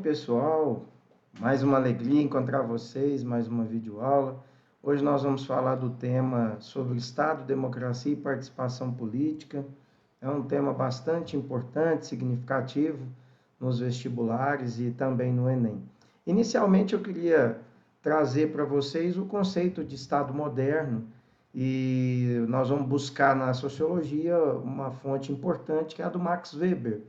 pessoal? Mais uma alegria encontrar vocês, mais uma videoaula. Hoje nós vamos falar do tema sobre Estado, democracia e participação política. É um tema bastante importante, significativo nos vestibulares e também no Enem. Inicialmente eu queria trazer para vocês o conceito de Estado moderno e nós vamos buscar na sociologia uma fonte importante que é a do Max Weber.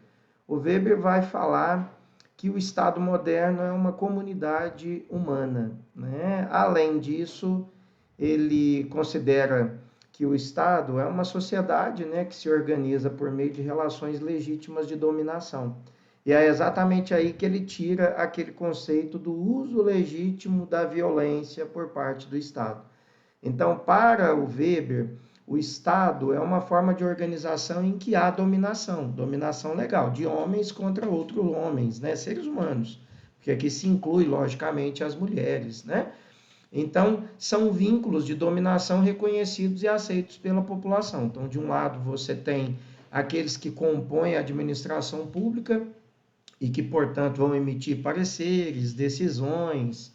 O Weber vai falar que o Estado moderno é uma comunidade humana, né? Além disso, ele considera que o Estado é uma sociedade, né, que se organiza por meio de relações legítimas de dominação. E é exatamente aí que ele tira aquele conceito do uso legítimo da violência por parte do Estado. Então, para o Weber, o Estado é uma forma de organização em que há dominação legal, de homens contra outros homens, né, seres humanos, porque aqui se inclui, logicamente, as mulheres, né? Então, são vínculos de dominação reconhecidos e aceitos pela população. Então, de um lado, você tem aqueles que compõem a administração pública e que, portanto, vão emitir pareceres, decisões,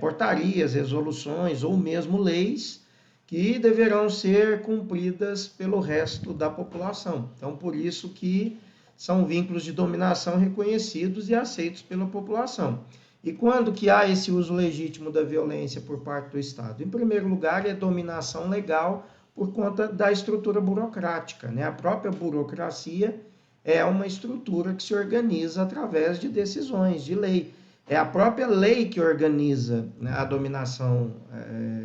portarias, resoluções ou mesmo leis que deverão ser cumpridas pelo resto da população. Então, por isso que são vínculos de dominação reconhecidos e aceitos pela população. E quando que há esse uso legítimo da violência por parte do Estado? Em primeiro lugar, é dominação legal por conta da estrutura burocrática, né? A própria burocracia é uma estrutura que se organiza através de decisões, de lei. É a própria lei que organiza, né, a dominação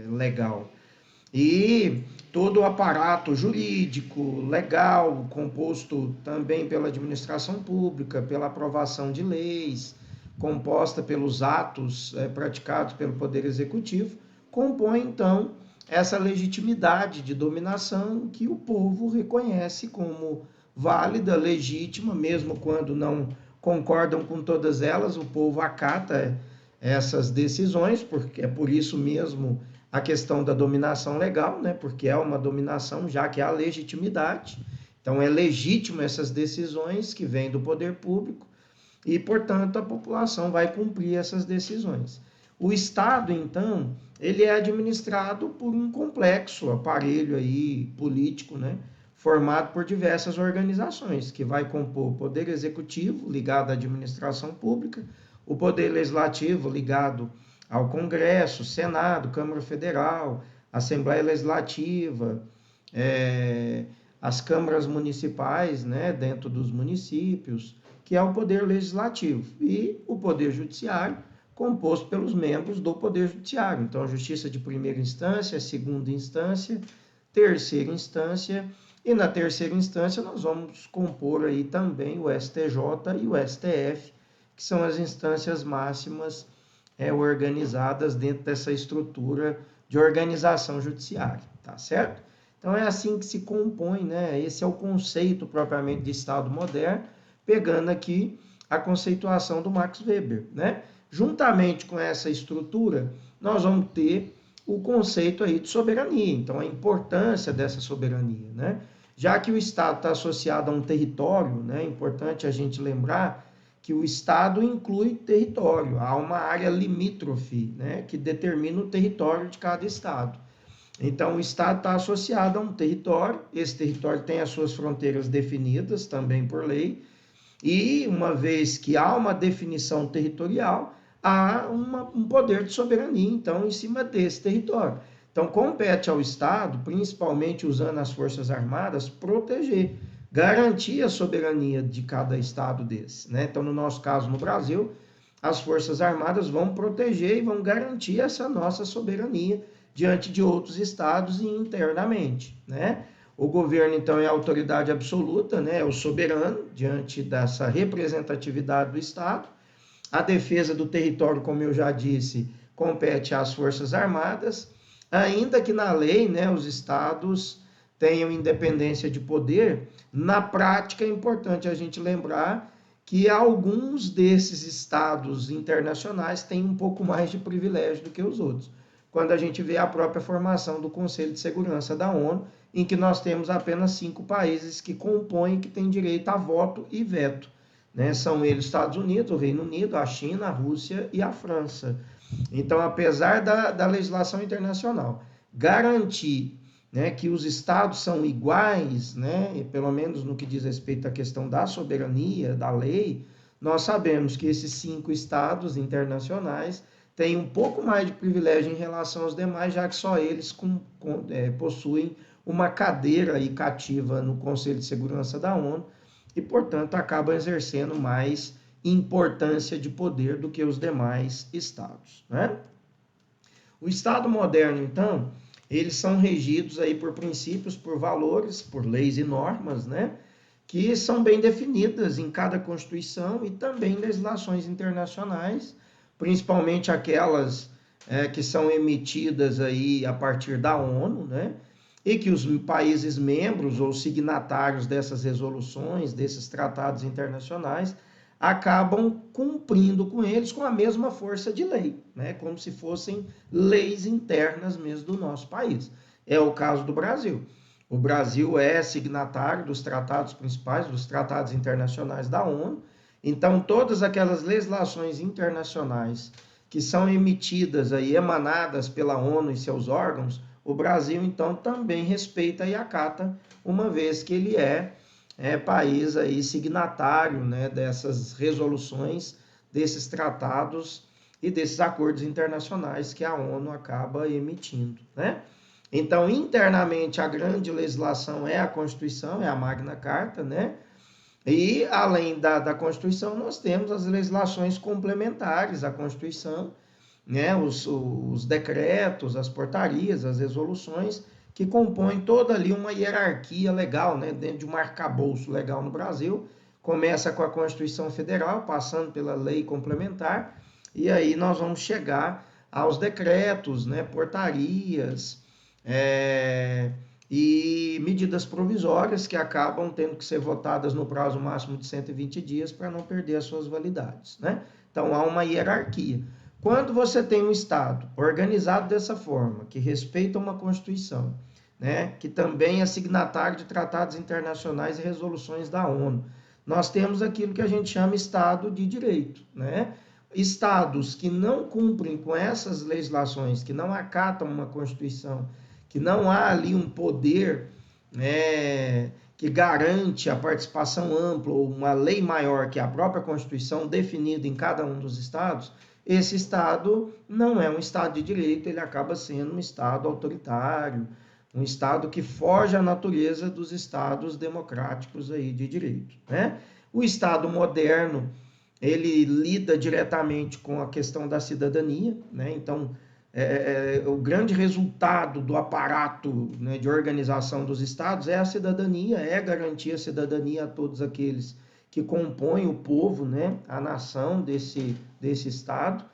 legal. E todo o aparato jurídico, legal, composto também pela administração pública, pela aprovação de leis, composta pelos atos praticados pelo Poder Executivo, compõe, então, essa legitimidade de dominação que o povo reconhece como válida, legítima, mesmo quando não concordam com todas elas, o povo acata essas decisões, porque é por isso mesmo a questão da dominação legal, né? Porque é uma dominação, já que há legitimidade. Então, é legítimo essas decisões que vêm do poder público e, portanto, a população vai cumprir essas decisões. O Estado, então, ele é administrado por um complexo aparelho aí político, né? Formado por diversas organizações, que vai compor o Poder Executivo, ligado à administração pública, o Poder Legislativo, ligado ao Congresso, Senado, Câmara Federal, Assembleia Legislativa, as câmaras municipais, né, dentro dos municípios, que é o Poder Legislativo, e o Poder Judiciário, composto pelos membros do Poder Judiciário. Então, a Justiça de primeira instância, segunda instância, terceira instância, e na terceira instância nós vamos compor aí também o STJ e o STF, que são as instâncias máximas organizadas dentro dessa estrutura de organização judiciária, tá certo? Então é assim que se compõe, né? Esse é o conceito propriamente de Estado moderno, pegando aqui a conceituação do Max Weber, né? Juntamente com essa estrutura, nós vamos ter o conceito aí de soberania, então a importância dessa soberania, né? Já que o Estado está associado a um território, né? É importante a gente lembrar que o Estado inclui território, há uma área limítrofe, né? Que determina o território de cada Estado. Então, o Estado está associado a um território, esse território tem as suas fronteiras definidas também por lei, e uma vez que há uma definição territorial, há um poder de soberania, então, em cima desse território. Então, compete ao Estado, principalmente usando as Forças Armadas, proteger, garantir a soberania de cada Estado desse, né? Então, no nosso caso, no Brasil, as Forças Armadas vão proteger e vão garantir essa nossa soberania diante de outros estados e internamente, né? O governo, então, é a autoridade absoluta, né? É o soberano diante dessa representatividade do Estado. A defesa do território, como eu já disse, compete às Forças Armadas, ainda que na lei, né, os estados tenham independência de poder. Na prática, é importante a gente lembrar que alguns desses estados internacionais têm um pouco mais de privilégio do que os outros. Quando a gente vê a própria formação do Conselho de Segurança da ONU, em que nós temos apenas 5 países que compõem, que têm direito a voto e veto. né? São eles Estados Unidos, o Reino Unido, a China, a Rússia e a França. Então, apesar da legislação internacional garantir, né, que os estados são iguais, né, pelo menos no que diz respeito à questão da soberania, da lei, nós sabemos que esses 5 estados internacionais têm um pouco mais de privilégio em relação aos demais, já que só eles possuem uma cadeira aí cativa no Conselho de Segurança da ONU e, portanto, acabam exercendo mais importância de poder do que os demais estados, né? O Estado moderno, então, eles são regidos aí por princípios, por valores, por leis e normas, né? Que são bem definidas em cada Constituição e também em legislações internacionais, principalmente aquelas que são emitidas aí a partir da ONU, né? E que os países membros ou signatários dessas resoluções, desses tratados internacionais, acabam cumprindo com eles com a mesma força de lei, né? Como se fossem leis internas mesmo do nosso país. É o caso do Brasil. O Brasil é signatário dos tratados principais, dos tratados internacionais da ONU, então todas aquelas legislações internacionais que são emitidas aí, emanadas pela ONU e seus órgãos, o Brasil então também respeita e acata, uma vez que ele é país aí signatário, né, dessas resoluções, desses tratados e desses acordos internacionais que a ONU acaba emitindo, né? Então, internamente, a grande legislação é a Constituição, é a Magna Carta, né? E, além da Constituição, nós temos as legislações complementares à Constituição, né? Os decretos, as portarias, as resoluções, que compõem toda ali uma hierarquia legal, né? Dentro de um arcabouço legal no Brasil. Começa com a Constituição Federal, passando pela lei complementar, e aí nós vamos chegar aos decretos, né? Portarias, e medidas provisórias que acabam tendo que ser votadas no prazo máximo de 120 dias para não perder as suas validades, né? Então há uma hierarquia. Quando você tem um Estado organizado dessa forma, que respeita uma Constituição, né, que também é signatário de tratados internacionais e resoluções da ONU, nós temos aquilo que a gente chama Estado de Direito, né? Estados que não cumprem com essas legislações, que não acatam uma Constituição, que não há ali um poder, né, que garante a participação ampla ou uma lei maior que a própria Constituição definida em cada um dos estados, esse Estado não é um Estado de direito, ele acaba sendo um Estado autoritário, um Estado que foge à natureza dos Estados democráticos aí de direito, né? O Estado moderno, ele lida diretamente com a questão da cidadania, né? Então, o grande resultado do aparato, né, de organização dos estados é a cidadania, é garantir a cidadania a todos aqueles que compõem o povo, né, a nação desse estado,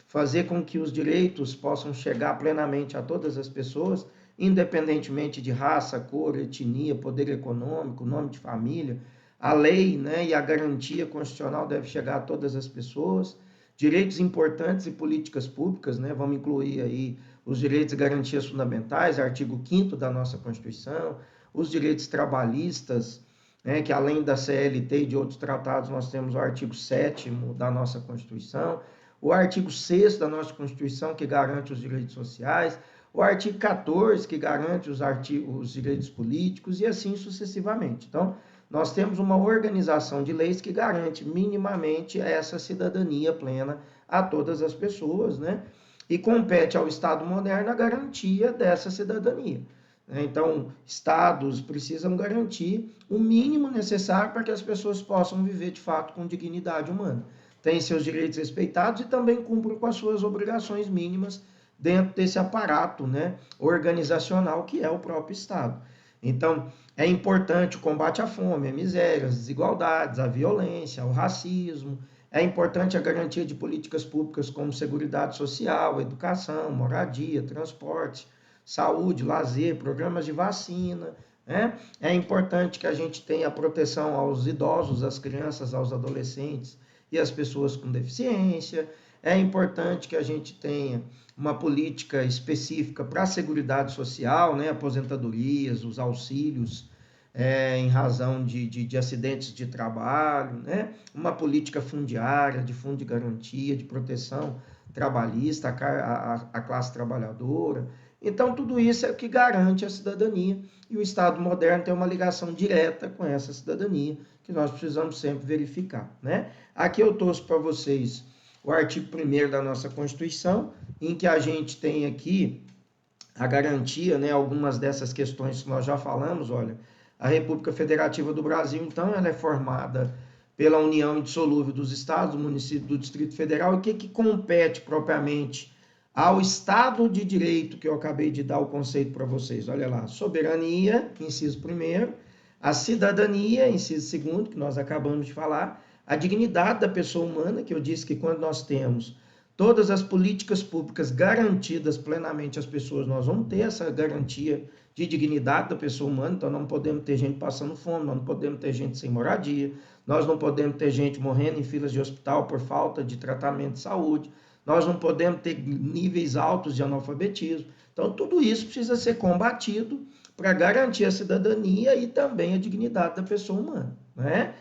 fazer com que os direitos possam chegar plenamente a todas as pessoas, independentemente de raça, cor, etnia, poder econômico, nome de família. A lei, né, e a garantia constitucional deve chegar a todas as pessoas. Direitos importantes e políticas públicas, né? Vamos incluir aí os direitos e garantias fundamentais, artigo 5º da nossa Constituição, os direitos trabalhistas, né? Que além da CLT e de outros tratados, nós temos o artigo 7º da nossa Constituição, o artigo 6º da nossa Constituição, que garante os direitos sociais, o artigo 14, que garante os direitos políticos, e assim sucessivamente. Então, nós temos uma organização de leis que garante minimamente essa cidadania plena a todas as pessoas, né? E compete ao Estado moderno a garantia dessa cidadania. Então, estados precisam garantir o mínimo necessário para que as pessoas possam viver de fato com dignidade humana. Têm seus direitos respeitados e também cumprem com as suas obrigações mínimas dentro desse aparato, né, organizacional que é o próprio Estado. Então, é importante o combate à fome, à miséria, às desigualdades, à violência, ao racismo. É importante a garantia de políticas públicas como seguridade social, educação, moradia, transporte, saúde, lazer, programas de vacina, né? É importante que a gente tenha proteção aos idosos, às crianças, aos adolescentes e às pessoas com deficiência. É importante que a gente tenha uma política específica para a Seguridade Social, né? Aposentadorias, os auxílios em razão de acidentes de trabalho, né? Uma política fundiária, de fundo de garantia, de proteção trabalhista, a classe trabalhadora. Então, tudo isso é o que garante a cidadania, e o Estado moderno tem uma ligação direta com essa cidadania, que nós precisamos sempre verificar, né? Aqui eu trouxe para vocês o artigo 1º da nossa Constituição, em que a gente tem aqui a garantia, né, algumas dessas questões que nós já falamos. Olha, a República Federativa do Brasil, então, ela é formada pela união indissolúvel dos estados, do município, do Distrito Federal. E o que compete propriamente ao Estado de Direito, que eu acabei de dar o conceito para vocês? Olha lá, soberania, inciso 1º, a cidadania, inciso 2º, que nós acabamos de falar, a dignidade da pessoa humana, que eu disse que quando nós temos todas as políticas públicas garantidas plenamente às pessoas, nós vamos ter essa garantia de dignidade da pessoa humana. Então, não podemos ter gente passando fome, nós não podemos ter gente sem moradia, nós não podemos ter gente morrendo em filas de hospital por falta de tratamento de saúde, nós não podemos ter níveis altos de analfabetismo. Então, tudo isso precisa ser combatido para garantir a cidadania e também a dignidade da pessoa humana, né?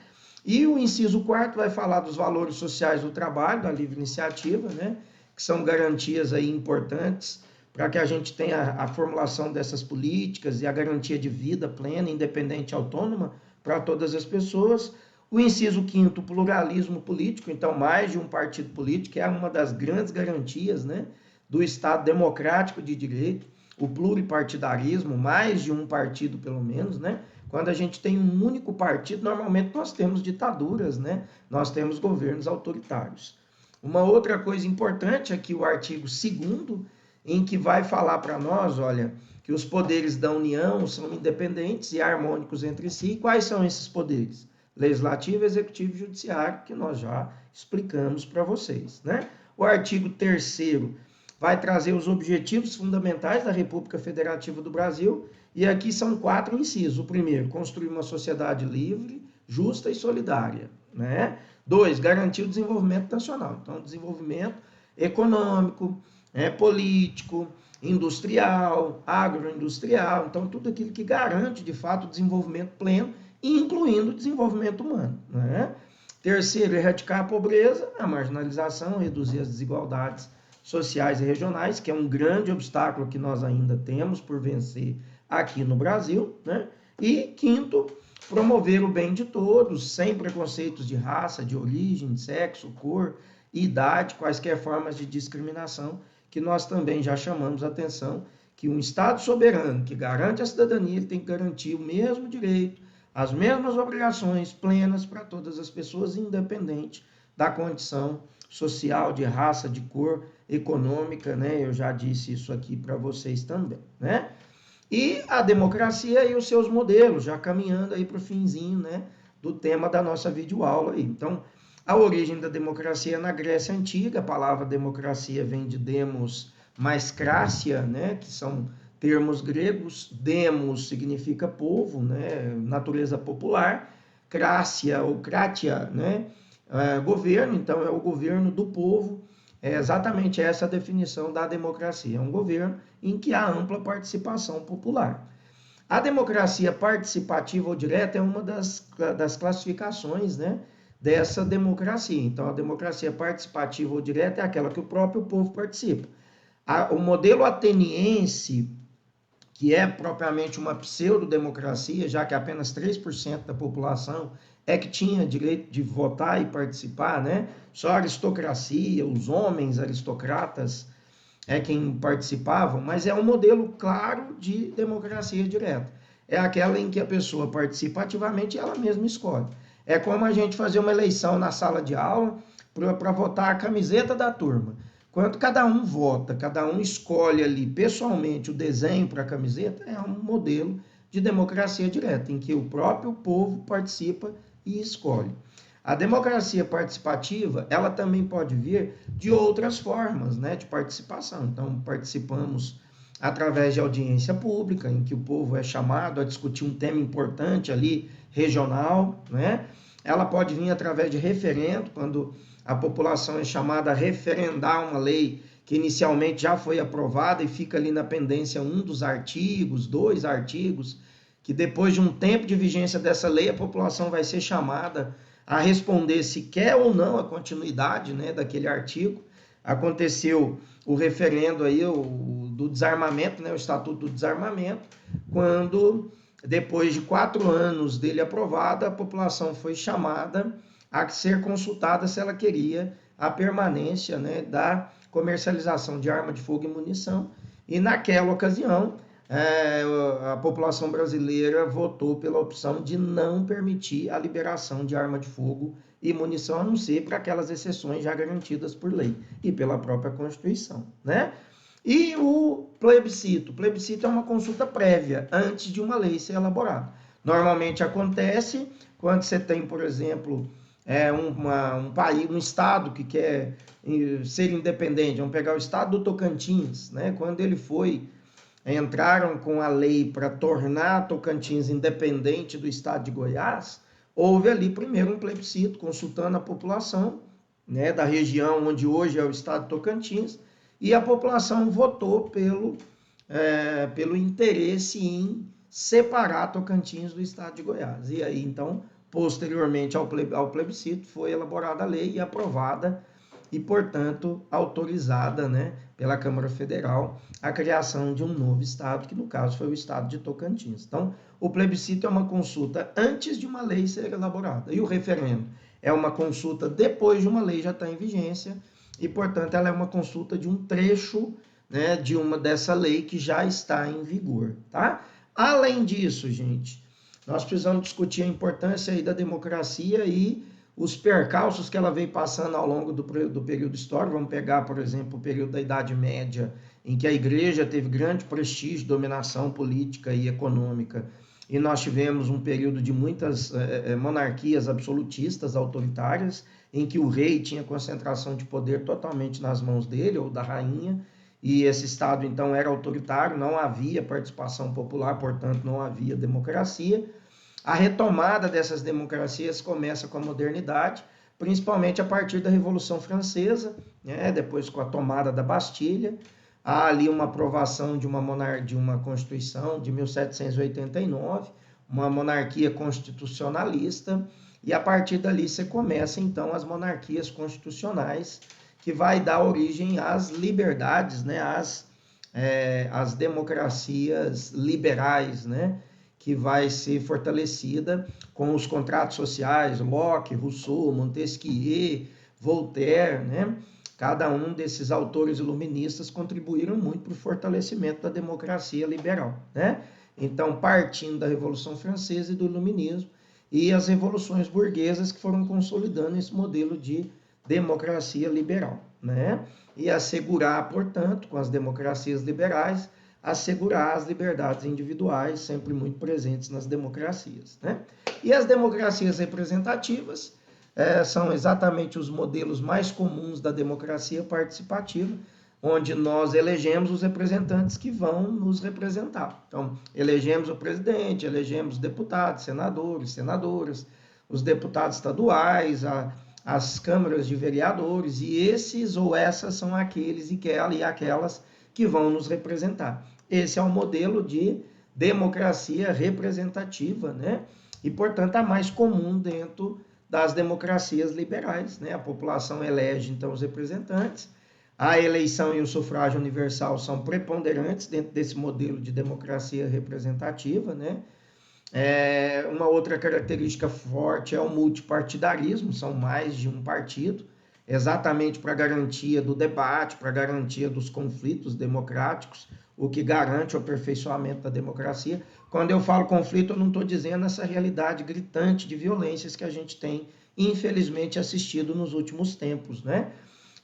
E o inciso 4º vai falar dos valores sociais do trabalho, da livre iniciativa, né? Que são garantias aí importantes para que a gente tenha a formulação dessas políticas e a garantia de vida plena, independente e autônoma para todas as pessoas. O inciso 5º, pluralismo político, então mais de um partido político, é uma das grandes garantias, né, do Estado democrático de direito. O pluripartidarismo, mais de um partido pelo menos, né? Quando a gente tem um único partido, normalmente nós temos ditaduras, né? Nós temos governos autoritários. Uma outra coisa importante é que o artigo 2º, em que vai falar para nós, olha, que os poderes da União são independentes e harmônicos entre si. E quais são esses poderes? Legislativo, Executivo e Judiciário, que nós já explicamos para vocês, né? O artigo 3º vai trazer os objetivos fundamentais da República Federativa do Brasil. E aqui são 4 incisos. O primeiro, construir uma sociedade livre, justa e solidária, né? 2, garantir o desenvolvimento nacional. Então, desenvolvimento econômico, político, industrial, agroindustrial. Então, tudo aquilo que garante, de fato, o desenvolvimento pleno, incluindo o desenvolvimento humano, né? Terceiro, erradicar a pobreza, a marginalização, reduzir as desigualdades sociais e regionais, que é um grande obstáculo que nós ainda temos por vencer aqui no Brasil, né? E 5º, promover o bem de todos, sem preconceitos de raça, de origem, de sexo, cor, idade, quaisquer formas de discriminação, que nós também já chamamos a atenção, que um Estado soberano que garante a cidadania, ele tem que garantir o mesmo direito, as mesmas obrigações plenas para todas as pessoas, independente da condição social, de raça, de cor, econômica, né? Eu já disse isso aqui para vocês também, né? E a democracia e os seus modelos, já caminhando aí para o finzinho, né, do tema da nossa videoaula aí. Então, a origem da democracia na Grécia Antiga, a palavra democracia vem de demos mais crácia, né, que são termos gregos. Demos significa povo, né, natureza popular. Crácia ou kratia, né, governo, então é o governo do povo. É exatamente essa a definição da democracia. É um governo em que há ampla participação popular. A democracia participativa ou direta é uma das classificações, né, dessa democracia. Então, a democracia participativa ou direta é aquela que o próprio povo participa. O modelo ateniense, que é propriamente uma pseudo-democracia, já que apenas 3% da população é que tinha direito de votar e participar, né? Só a aristocracia, os homens aristocratas é quem participavam, mas é um modelo claro de democracia direta. É aquela em que a pessoa participa ativamente e ela mesma escolhe. É como a gente fazer uma eleição na sala de aula para votar a camiseta da turma. Quando cada um vota, cada um escolhe ali pessoalmente o desenho para a camiseta, é um modelo de democracia direta, em que o próprio povo participa e escolhe. A democracia participativa, ela também pode vir de outras formas, né, de participação. Então, participamos através de audiência pública, em que o povo é chamado a discutir um tema importante ali, regional, né? Ela pode vir através de referendo, quando a população é chamada a referendar uma lei que inicialmente já foi aprovada e fica ali na pendência um dos artigos, 2 artigos, que depois de um tempo de vigência dessa lei, a população vai ser chamada a responder se quer ou não a continuidade, né, daquele artigo. Aconteceu o referendo aí, do desarmamento, né, o Estatuto do Desarmamento, quando, depois de 4 anos dele aprovado, a população foi chamada a ser consultada se ela queria a permanência, né, da comercialização de arma de fogo e munição. E naquela ocasião, a população brasileira votou pela opção de não permitir a liberação de arma de fogo e munição, a não ser para aquelas exceções já garantidas por lei e pela própria Constituição, né? E o plebiscito. O plebiscito é uma consulta prévia antes de uma lei ser elaborada. Normalmente acontece quando você tem, por exemplo, um país, um estado que quer ser independente. Vamos pegar o estado do Tocantins, né? Quando ele entraram com a lei para tornar Tocantins independente do estado de Goiás, houve ali primeiro um plebiscito, consultando a população, né, da região onde hoje é o estado de Tocantins, e a população votou pelo interesse em separar Tocantins do estado de Goiás. E aí, então, posteriormente ao plebiscito, foi elaborada a lei e aprovada e, portanto, autorizada, né, pela Câmara Federal a criação de um novo estado, que no caso foi o estado de Tocantins. Então, o plebiscito é uma consulta antes de uma lei ser elaborada, e o referendo é uma consulta depois de uma lei já estar em vigência, e, portanto, ela é uma consulta de um trecho, né, dessa lei que já está em vigor, tá? Além disso, gente, nós precisamos discutir a importância aí da democracia e os percalços que ela veio passando ao longo do período histórico. Vamos pegar, por exemplo, o período da Idade Média, em que a igreja teve grande prestígio, dominação política e econômica, e nós tivemos um período de muitas monarquias absolutistas, autoritárias, em que o rei tinha concentração de poder totalmente nas mãos dele, ou da rainha, e esse Estado, então, era autoritário, não havia participação popular, portanto, não havia democracia. A retomada dessas democracias começa com a modernidade, principalmente a partir da Revolução Francesa, né? Depois com a tomada da Bastilha. Há ali uma aprovação de uma Constituição de 1789, uma monarquia constitucionalista, e a partir dali você começa, então, as monarquias constitucionais, que vai dar origem às liberdades, né? Às democracias liberais, né? Que vai ser fortalecida com os contratos sociais, Locke, Rousseau, Montesquieu, Voltaire, né? Cada um desses autores iluministas contribuíram muito para o fortalecimento da democracia liberal, né? Então, partindo da Revolução Francesa e do Iluminismo, e as revoluções burguesas que foram consolidando esse modelo de democracia liberal, né? E assegurar, portanto, com as democracias liberais, assegurar as liberdades individuais, sempre muito presentes nas democracias, né? E as democracias representativas são exatamente os modelos mais comuns da democracia participativa, onde nós elegemos os representantes que vão nos representar. Então, elegemos o presidente, elegemos deputados, senadores, senadoras, os deputados estaduais, as câmaras de vereadores, e esses ou essas são aqueles e aquelas que vão nos representar. Esse é o modelo de democracia representativa, né? E, portanto, a mais comum dentro das democracias liberais, né? A população elege, então, os representantes. A eleição e o sufrágio universal são preponderantes dentro desse modelo de democracia representativa, né? Uma outra característica forte é o multipartidarismo, são mais de um partido, exatamente para garantia do debate, para garantia dos conflitos democráticos, o que garante o aperfeiçoamento da democracia. Quando eu falo conflito, eu não estou dizendo essa realidade gritante de violências que a gente tem, infelizmente, assistido nos últimos tempos, né?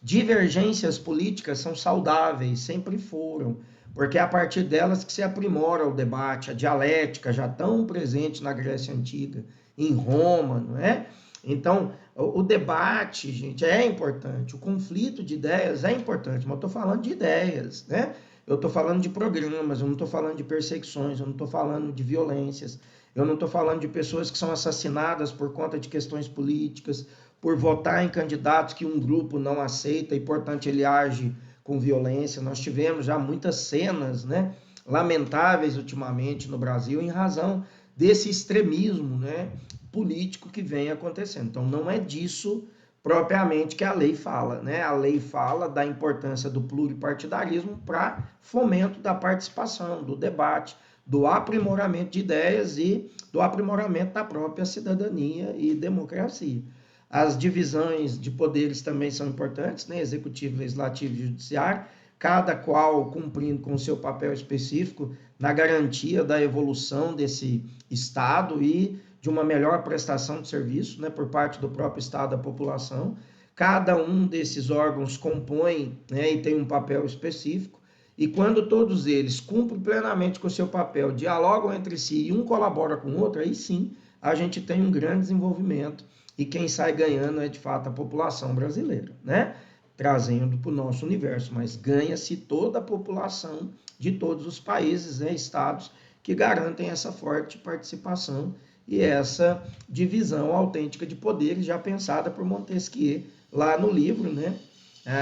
Divergências políticas são saudáveis, sempre foram, porque é a partir delas que se aprimora o debate, a dialética, já tão presente na Grécia Antiga, em Roma, não é? Então, o debate, gente, é importante, o conflito de ideias é importante, mas eu estou falando de ideias, né? Eu estou falando de programas, eu não estou falando de perseguições, eu não estou falando de violências, eu não estou falando de pessoas que são assassinadas por conta de questões políticas, por votar em candidatos que um grupo não aceita e, portanto, ele age com violência. Nós tivemos já muitas cenas, né, lamentáveis ultimamente no Brasil, em razão desse extremismo, né, político que vem acontecendo. Então, não é disso propriamente que a lei fala, né? A lei fala da importância do pluripartidarismo para fomento da participação, do debate, do aprimoramento de ideias e do aprimoramento da própria cidadania e democracia. As divisões de poderes também são importantes, né? Executivo, legislativo e judiciário, cada qual cumprindo com o seu papel específico na garantia da evolução desse Estado e de uma melhor prestação de serviço, né, por parte do próprio Estado à população. Cada um desses órgãos compõe, né, e tem um papel específico, e quando todos eles cumprem plenamente com o seu papel, dialogam entre si e um colabora com o outro, aí sim a gente tem um grande desenvolvimento, e quem sai ganhando é de fato a população brasileira, né? Trazendo para o nosso universo, mas ganha-se toda a população de todos os países, né, estados, que garantem essa forte participação e essa divisão autêntica de poderes já pensada por Montesquieu lá no livro, né,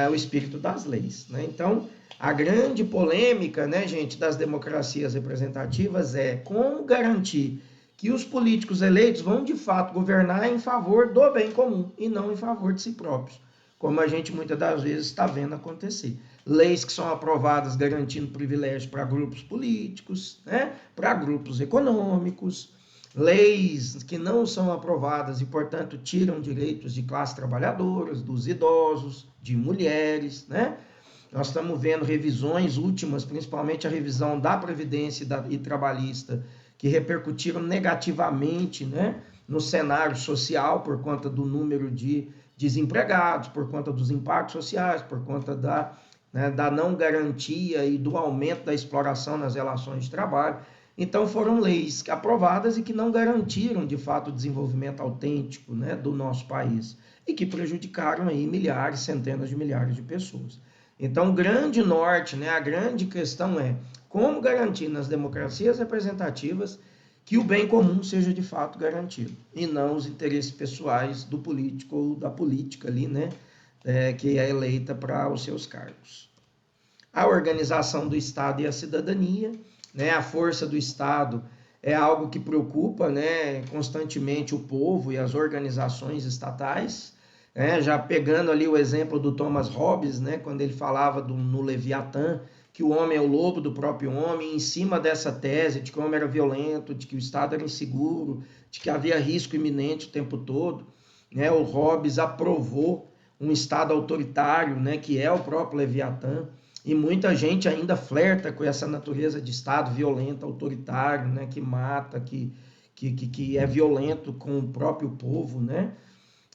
O Espírito das Leis, né? Então, a grande polêmica, né, gente, das democracias representativas é como garantir que os políticos eleitos vão de fato governar em favor do bem comum e não em favor de si próprios, como a gente muitas das vezes está vendo acontecer. Leis que são aprovadas garantindo privilégios para grupos políticos, né, para grupos econômicos, leis que não são aprovadas e, portanto, tiram direitos de classes trabalhadoras, dos idosos, de mulheres, né? Nós estamos vendo revisões últimas, principalmente a revisão da Previdência e Trabalhista, que repercutiram negativamente, né, no cenário social por conta do número de desempregados, por conta dos impactos sociais, por conta da não garantia e do aumento da exploração nas relações de trabalho. Então, foram leis aprovadas e que não garantiram, de fato, o desenvolvimento autêntico, né, do nosso país e que prejudicaram aí milhares, centenas de milhares de pessoas. Então, o grande norte, né, a grande questão é como garantir nas democracias representativas que o bem comum seja de fato garantido e não os interesses pessoais do político ou da política ali, né, que é eleita para os seus cargos. A organização do Estado e a cidadania, né, a força do Estado é algo que preocupa, né, constantemente o povo e as organizações estatais, né, já pegando ali o exemplo do Thomas Hobbes, né, quando ele falava no Leviatã, que o homem é o lobo do próprio homem, em cima dessa tese de que o homem era violento, de que o Estado era inseguro, de que havia risco iminente o tempo todo, né, o Hobbes aprovou um Estado autoritário, né, que é o próprio Leviatã, e muita gente ainda flerta com essa natureza de Estado violento, autoritário, né, que mata, que é violento com o próprio povo, né?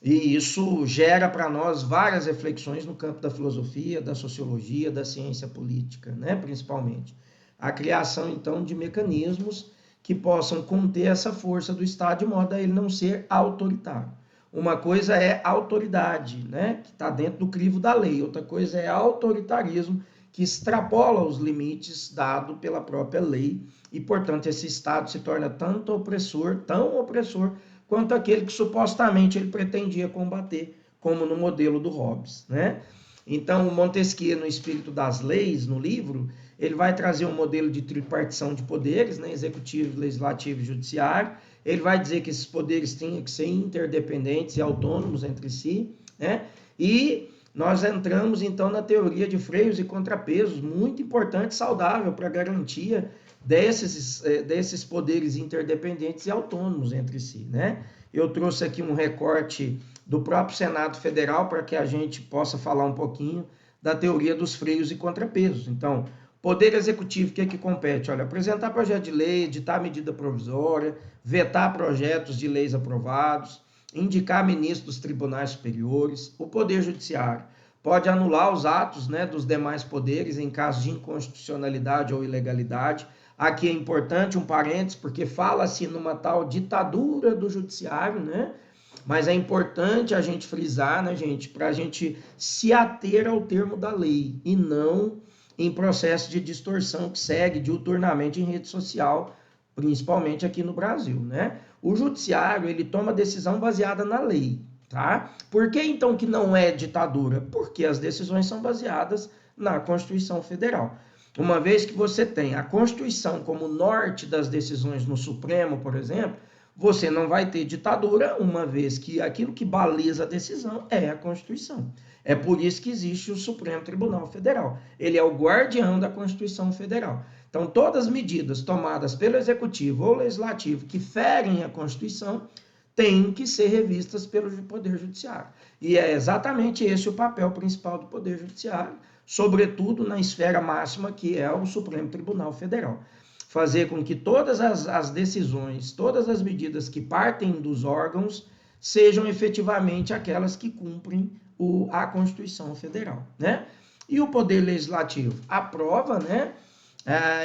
E isso gera para nós várias reflexões no campo da filosofia, da sociologia, da ciência política, né, principalmente. A criação, então, de mecanismos que possam conter essa força do Estado de modo a ele não ser autoritário. Uma coisa é autoridade, né, que está dentro do crivo da lei. Outra coisa é autoritarismo, que extrapola os limites dados pela própria lei e, portanto, esse Estado se torna tanto opressor, tão opressor, quanto aquele que supostamente ele pretendia combater, como no modelo do Hobbes, né? Então, Montesquieu, no Espírito das Leis, no livro, ele vai trazer um modelo de tripartição de poderes, né? Executivo, legislativo e judiciário. Ele vai dizer que esses poderes tinham que ser interdependentes e autônomos entre si, né? E nós entramos, então, na teoria de freios e contrapesos, muito importante e saudável para a garantia desses poderes interdependentes e autônomos entre si, né? Eu trouxe aqui um recorte do próprio Senado Federal para que a gente possa falar um pouquinho da teoria dos freios e contrapesos. Então, Poder Executivo, o que é que compete? Olha, apresentar projeto de lei, editar medida provisória, vetar projetos de leis aprovados, indicar ministros dos tribunais superiores. O Poder Judiciário pode anular os atos, né, dos demais poderes em caso de inconstitucionalidade ou ilegalidade. Aqui é importante um parênteses, porque fala-se numa tal ditadura do judiciário, né? Mas é importante a gente frisar, né, gente, para a gente se ater ao termo da lei e não em processo de distorção que segue diuturnamente em rede social, principalmente aqui no Brasil, né? O judiciário, ele toma decisão baseada na lei, tá? Por que então que não é ditadura? Porque as decisões são baseadas na Constituição Federal. uma vez que você tem a Constituição como norte das decisões no Supremo, por exemplo, você não vai ter ditadura, uma vez que aquilo que baliza a decisão é a Constituição. É por isso que existe o Supremo Tribunal Federal. Ele é o guardião da Constituição Federal. Então, todas as medidas tomadas pelo Executivo ou Legislativo que ferem a Constituição têm que ser revistas pelo Poder Judiciário. E é exatamente esse o papel principal do Poder Judiciário, sobretudo na esfera máxima, que é o Supremo Tribunal Federal. Fazer com que todas as decisões, todas as medidas que partem dos órgãos sejam efetivamente aquelas que cumprem a Constituição Federal, né? E o Poder Legislativo aprova, né?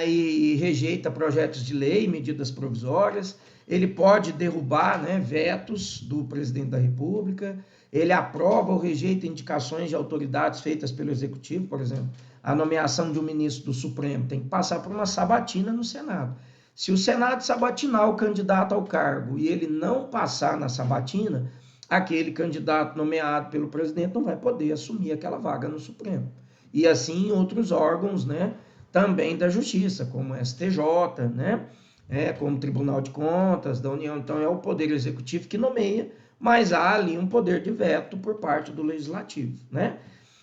E rejeita projetos de lei, medidas provisórias. Ele pode derrubar, né, vetos do presidente da República. Ele aprova ou rejeita indicações de autoridades feitas pelo Executivo, por exemplo. A nomeação de um ministro do Supremo tem que passar por uma sabatina no Senado. Se o Senado sabatinar o candidato ao cargo e ele não passar na sabatina, aquele candidato nomeado pelo presidente não vai poder assumir aquela vaga no Supremo. E assim outros órgãos, né, também da Justiça, como o STJ, né, como o Tribunal de Contas da União. Então é o Poder Executivo que nomeia, mas há ali um poder de veto por parte do Legislativo, né?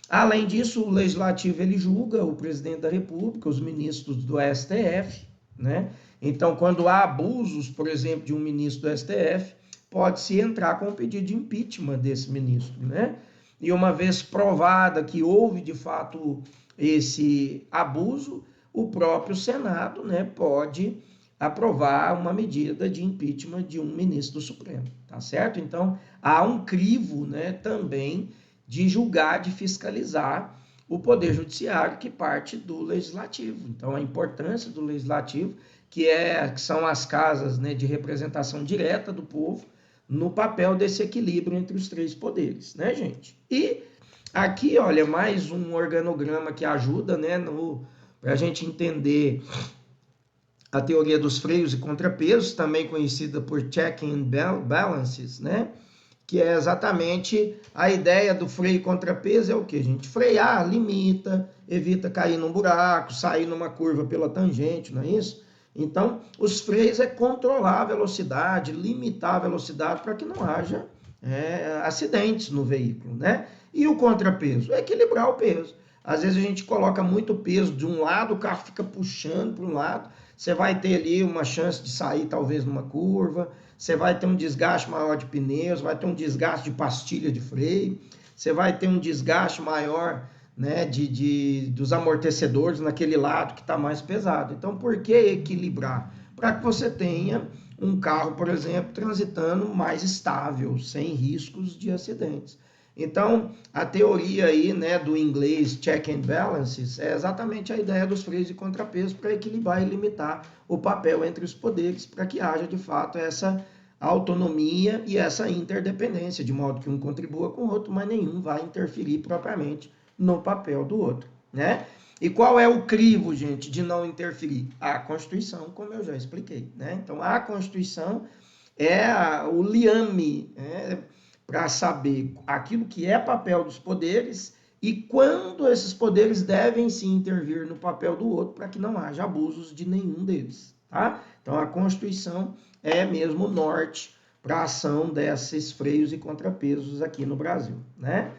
Além disso, o Legislativo ele julga o presidente da República, os ministros do STF, né? Então, quando há abusos, por exemplo, de um ministro do STF, pode-se entrar com um pedido de impeachment desse ministro, né? E uma vez provada que houve, de fato, esse abuso, o próprio Senado, né, pode aprovar uma medida de impeachment de um ministro do Supremo, tá certo? Então, há um crivo, né, também de julgar, de fiscalizar o Poder Judiciário que parte do Legislativo. Então, a importância do Legislativo, que são as casas, né, de representação direta do povo, no papel desse equilíbrio entre os três poderes, né, gente? E aqui, olha, mais um organograma que ajuda, né, para a gente entender a teoria dos freios e contrapesos, também conhecida por check and balances, né? Que é exatamente a ideia do freio e contrapeso é o que, gente? Frear, limita, evita cair num buraco, sair numa curva pela tangente, não é isso? Então, os freios é controlar a velocidade, limitar a velocidade para que não haja acidentes no veículo, né? E o contrapeso é equilibrar o peso. Às vezes a gente coloca muito peso de um lado, o carro fica puxando para um lado, você vai ter ali uma chance de sair talvez numa curva, você vai ter um desgaste maior de pneus, vai ter um desgaste de pastilha de freio, você vai ter um desgaste maior, né, dos amortecedores naquele lado que está mais pesado. Então, por que equilibrar? Para que você tenha um carro, por exemplo, transitando mais estável, sem riscos de acidentes. Então, a teoria aí, né, do inglês check and balances é exatamente a ideia dos freios e contrapesos para equilibrar e limitar o papel entre os poderes para que haja, de fato, essa autonomia e essa interdependência, de modo que um contribua com o outro, mas nenhum vai interferir propriamente no papel do outro, né? E qual é o crivo, gente, de não interferir? A Constituição, como eu já expliquei, né? Então, a Constituição é o liame, né, para saber aquilo que é papel dos poderes e quando esses poderes devem se intervir no papel do outro para que não haja abusos de nenhum deles, tá? Então, a Constituição é mesmo o norte para a ação desses freios e contrapesos aqui no Brasil, né?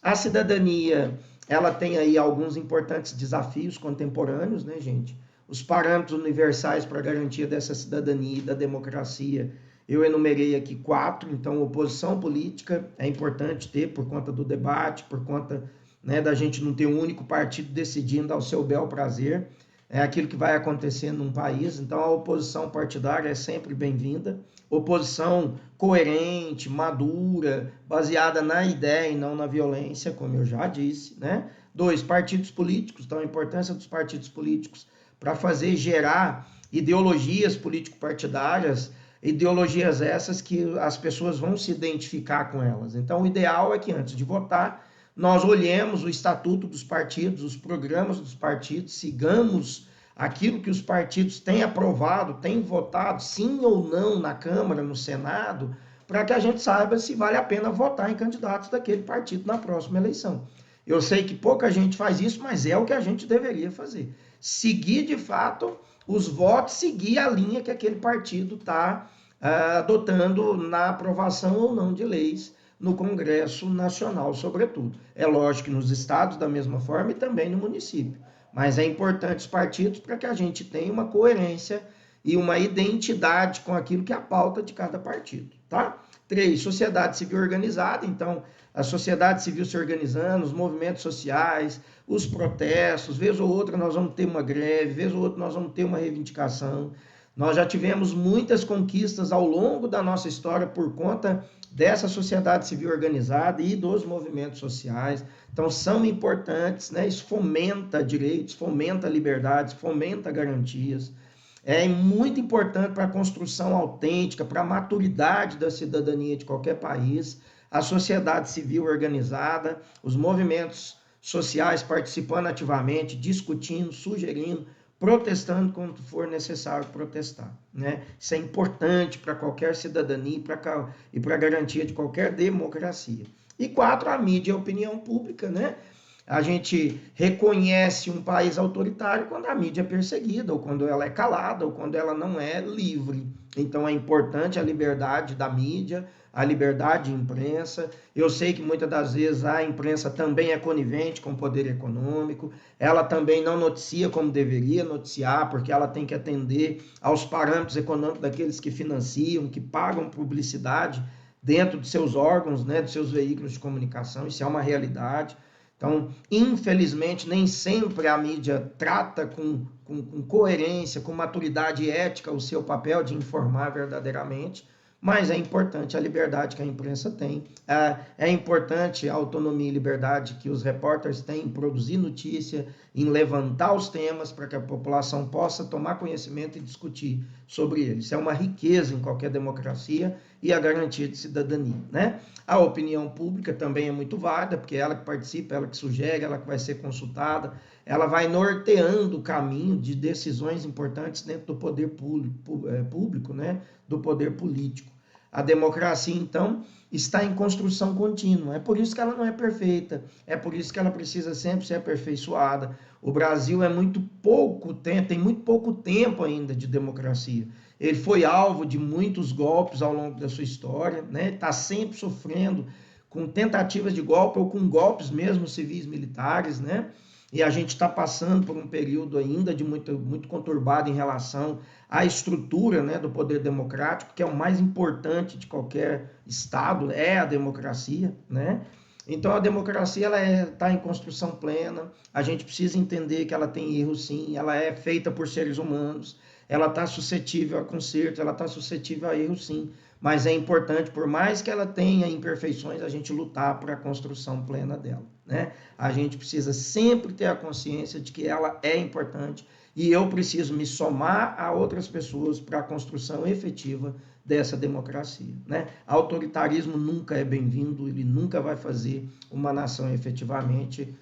A cidadania, ela tem aí alguns importantes desafios contemporâneos, né, gente? Os parâmetros universais para a garantia dessa cidadania e da democracia, eu enumerei aqui 4, então oposição política é importante ter por conta do debate, por conta, né, da gente não ter um único partido decidindo ao seu bel prazer, é aquilo que vai acontecer num país, então a oposição partidária é sempre bem-vinda, oposição coerente, madura, baseada na ideia e não na violência, como eu já disse, né? 2, partidos políticos, então a importância dos partidos políticos para fazer gerar ideologias político-partidárias, ideologias essas que as pessoas vão se identificar com elas. Então, o ideal é que antes de votar, nós olhemos o estatuto dos partidos, os programas dos partidos, sigamos aquilo que os partidos têm aprovado, têm votado, sim ou não, na Câmara, no Senado, para que a gente saiba se vale a pena votar em candidatos daquele partido na próxima eleição. Eu sei que pouca gente faz isso, mas é o que a gente deveria fazer. seguir de fato os votos, seguir a linha que aquele partido está adotando na aprovação ou não de leis no Congresso Nacional, sobretudo. É lógico que nos estados da mesma forma e também no município, mas é importante os partidos para que a gente tenha uma coerência e uma identidade com aquilo que é a pauta de cada partido, tá? 3, sociedade civil organizada. Então, a sociedade civil se organizando, os movimentos sociais, os protestos, vez ou outra nós vamos ter uma greve, vez ou outra nós vamos ter uma reivindicação. Nós já tivemos muitas conquistas ao longo da nossa história por conta dessa sociedade civil organizada e dos movimentos sociais. Então, são importantes, né? Isso fomenta direitos, fomenta liberdades, fomenta garantias. É muito importante para a construção autêntica, para a maturidade da cidadania de qualquer país, a sociedade civil organizada, os movimentos sociais participando ativamente, discutindo, sugerindo, protestando quando for necessário protestar, né? Isso é importante para qualquer cidadania e para a garantia de qualquer democracia. E 4, a mídia e a opinião pública, né? A gente reconhece um país autoritário quando a mídia é perseguida, ou quando ela é calada, ou quando ela não é livre. Então é importante a liberdade da mídia, a liberdade de imprensa. Eu sei que muitas das vezes a imprensa também é conivente com o poder econômico, ela também não noticia como deveria noticiar, porque ela tem que atender aos parâmetros econômicos daqueles que financiam, que pagam publicidade dentro de seus órgãos, né, de seus veículos de comunicação. Isso é uma realidade. Então, infelizmente, nem sempre a mídia trata com coerência, com maturidade ética o seu papel de informar verdadeiramente, mas é importante a liberdade que a imprensa tem, é importante a autonomia e liberdade que os repórteres têm em produzir notícia, em levantar os temas para que a população possa tomar conhecimento e discutir sobre eles. Isso é uma riqueza em qualquer democracia e a garantia de cidadania, né? A opinião pública também é muito válida, porque ela que participa, ela que sugere, ela que vai ser consultada, ela vai norteando o caminho de decisões importantes dentro do poder público, né? Do poder político. A democracia, então, está em construção contínua. É por isso que ela não é perfeita, é por isso que ela precisa sempre ser aperfeiçoada. O Brasil tem muito pouco tempo ainda de democracia. Ele foi alvo de muitos golpes ao longo da sua história, né? Está sempre sofrendo com tentativas de golpe ou com golpes mesmo civis militares, né? E a gente está passando por um período ainda de muito conturbado em relação à estrutura, né, do poder democrático, que é o mais importante de qualquer Estado, é a democracia, né? Então a democracia ela está em construção plena, a gente precisa entender que ela tem erros sim, ela é feita por seres humanos, ela está suscetível a conserto, ela está suscetível a erros sim, mas é importante, por mais que ela tenha imperfeições, a gente lutar para a construção plena dela, né? A gente precisa sempre ter a consciência de que ela é importante e eu preciso me somar a outras pessoas para a construção efetiva dessa democracia, né? Autoritarismo nunca é bem-vindo, ele nunca vai fazer uma nação efetivamente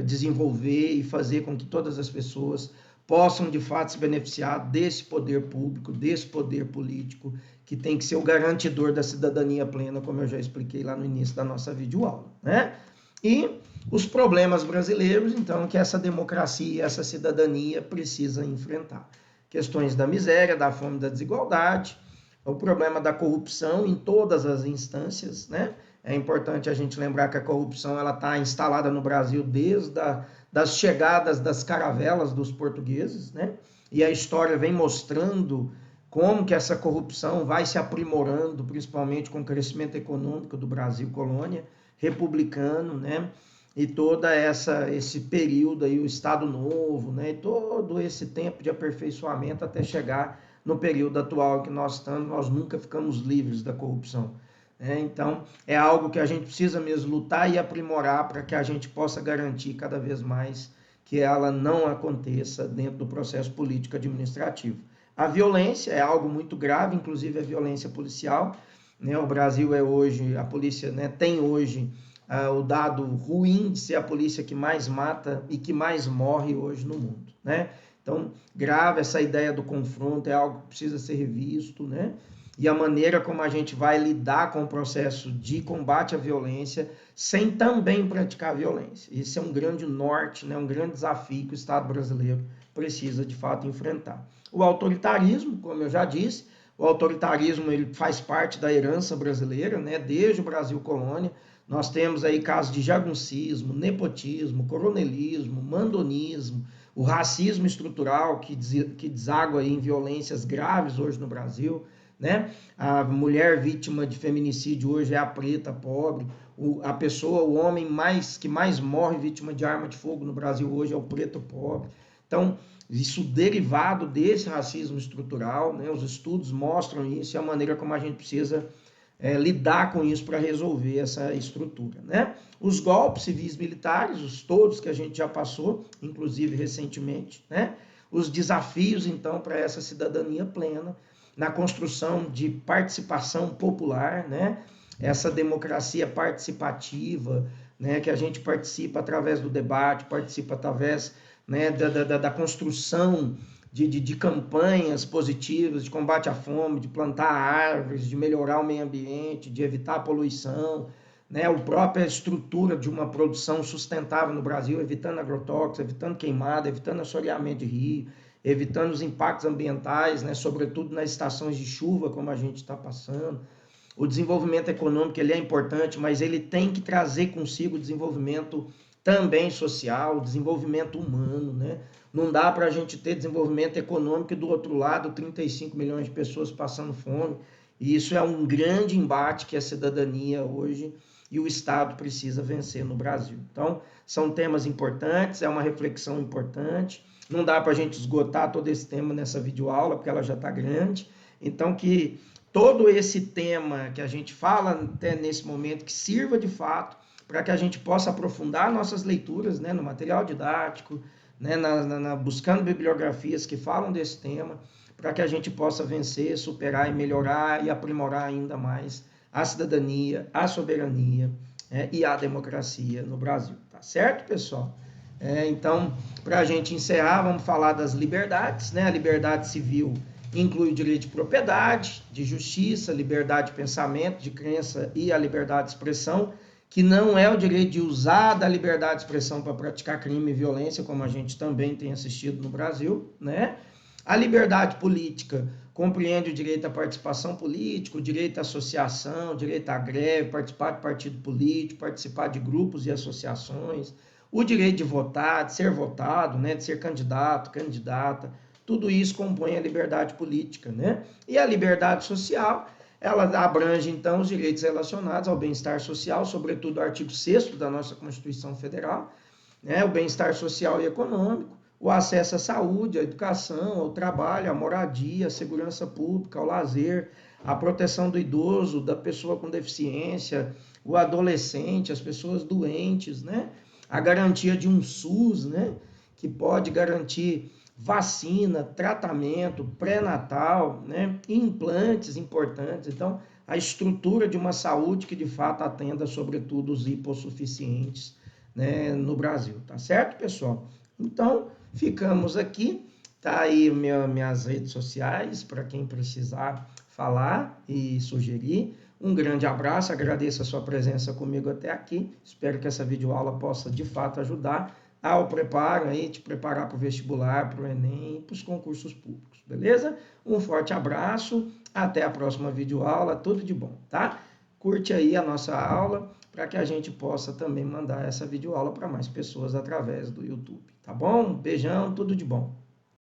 desenvolver e fazer com que todas as pessoas possam de fato se beneficiar desse poder público, desse poder político, que tem que ser o garantidor da cidadania plena, como eu já expliquei lá no início da nossa videoaula, né? E os problemas brasileiros, então, que essa democracia, essa cidadania precisa enfrentar. Questões da miséria, da fome, da desigualdade, o problema da corrupção em todas as instâncias, né? É importante a gente lembrar que a corrupção ela está instalada no Brasil desde das chegadas das caravelas dos portugueses, né? E a história vem mostrando como que essa corrupção vai se aprimorando, principalmente com o crescimento econômico do Brasil colônia, republicano, né? E toda esse período aí, o Estado Novo, né? E todo esse tempo de aperfeiçoamento até chegar no período atual que nós estamos, nós nunca ficamos livres da corrupção. Então, é algo que a gente precisa mesmo lutar e aprimorar para que a gente possa garantir cada vez mais que ela não aconteça dentro do processo político administrativo. A violência é algo muito grave, inclusive a violência policial, né? O Brasil é hoje, a polícia, né, tem hoje o dado ruim de ser a polícia que mais mata e que mais morre hoje no mundo, né? Então, grave essa ideia do confronto, é algo que precisa ser revisto, né? E a maneira como a gente vai lidar com o processo de combate à violência sem também praticar violência. Esse é um grande norte, né? Um grande desafio que o Estado brasileiro precisa de fato enfrentar. O autoritarismo, como eu já disse, o autoritarismo ele faz parte da herança brasileira, né? Desde o Brasil colônia. Nós temos aí casos de jagunçismo, nepotismo, coronelismo, mandonismo, o racismo estrutural que deságua aí em violências graves hoje no Brasil, né? A mulher vítima de feminicídio hoje é a preta pobre, a pessoa, o homem que mais morre vítima de arma de fogo no Brasil hoje é o preto pobre. Então, isso derivado desse racismo estrutural, né? Os estudos mostram isso e a maneira como a gente precisa lidar com isso para resolver essa estrutura, né? Os golpes civis militares, todos que a gente já passou, inclusive recentemente, né? Os desafios, então, para essa cidadania plena, na construção de participação popular, né? Essa democracia participativa, né? Que a gente participa através do debate, participa através, né, da construção de campanhas positivas, de combate à fome, de plantar árvores, de melhorar o meio ambiente, de evitar a poluição, né? A própria estrutura de uma produção sustentável no Brasil, evitando agrotóxicos, evitando queimada, evitando assoreamento de rio, evitando os impactos ambientais, né? Sobretudo nas estações de chuva, como a gente está passando. O desenvolvimento econômico ele é importante, mas ele tem que trazer consigo o desenvolvimento também social, o desenvolvimento humano, né? Não dá para a gente ter desenvolvimento econômico e do outro lado 35 milhões de pessoas passando fome. E isso é um grande embate que a cidadania hoje e o Estado precisa vencer no Brasil. Então, são temas importantes, é uma reflexão importante. Não dá para a gente esgotar todo esse tema nessa videoaula, porque ela já está grande. Então, que todo esse tema que a gente fala até nesse momento, que sirva de fato para que a gente possa aprofundar nossas leituras, né, no material didático, né, buscando bibliografias que falam desse tema, para que a gente possa vencer, superar e melhorar e aprimorar ainda mais a cidadania, a soberania e a democracia no Brasil. Tá certo, pessoal? Então, para a gente encerrar, vamos falar das liberdades, né? A liberdade civil inclui o direito de propriedade, de justiça, liberdade de pensamento, de crença e a liberdade de expressão, que não é o direito de usar da liberdade de expressão para praticar crime e violência, como a gente também tem assistido no Brasil, né? A liberdade política compreende o direito à participação política, o direito à associação, o direito à greve, participar de partido político, participar de grupos e associações, o direito de votar, de ser votado, né? De ser candidato, candidata, tudo isso compõe a liberdade política, né? E a liberdade social, ela abrange, então, os direitos relacionados ao bem-estar social, sobretudo o artigo 6º da nossa Constituição Federal, né? O bem-estar social e econômico, o acesso à saúde, à educação, ao trabalho, à moradia, à segurança pública, ao lazer, a proteção do idoso, da pessoa com deficiência, o adolescente, as pessoas doentes, né? A garantia de um SUS, né? Que pode garantir vacina, tratamento, pré-natal, né? Implantes importantes. Então, a estrutura de uma saúde que de fato atenda sobretudo os hipossuficientes, né, no Brasil, tá certo, pessoal? Então, ficamos aqui, tá aí minhas redes sociais para quem precisar falar e sugerir. Um grande abraço, agradeço a sua presença comigo até aqui. Espero que essa videoaula possa de fato ajudar ao preparo aí, te preparar para o vestibular, para o Enem e para os concursos públicos, beleza? Um forte abraço, até a próxima videoaula, tudo de bom, tá? Curte aí a nossa aula para que a gente possa também mandar essa videoaula para mais pessoas através do YouTube, tá bom? Beijão, tudo de bom.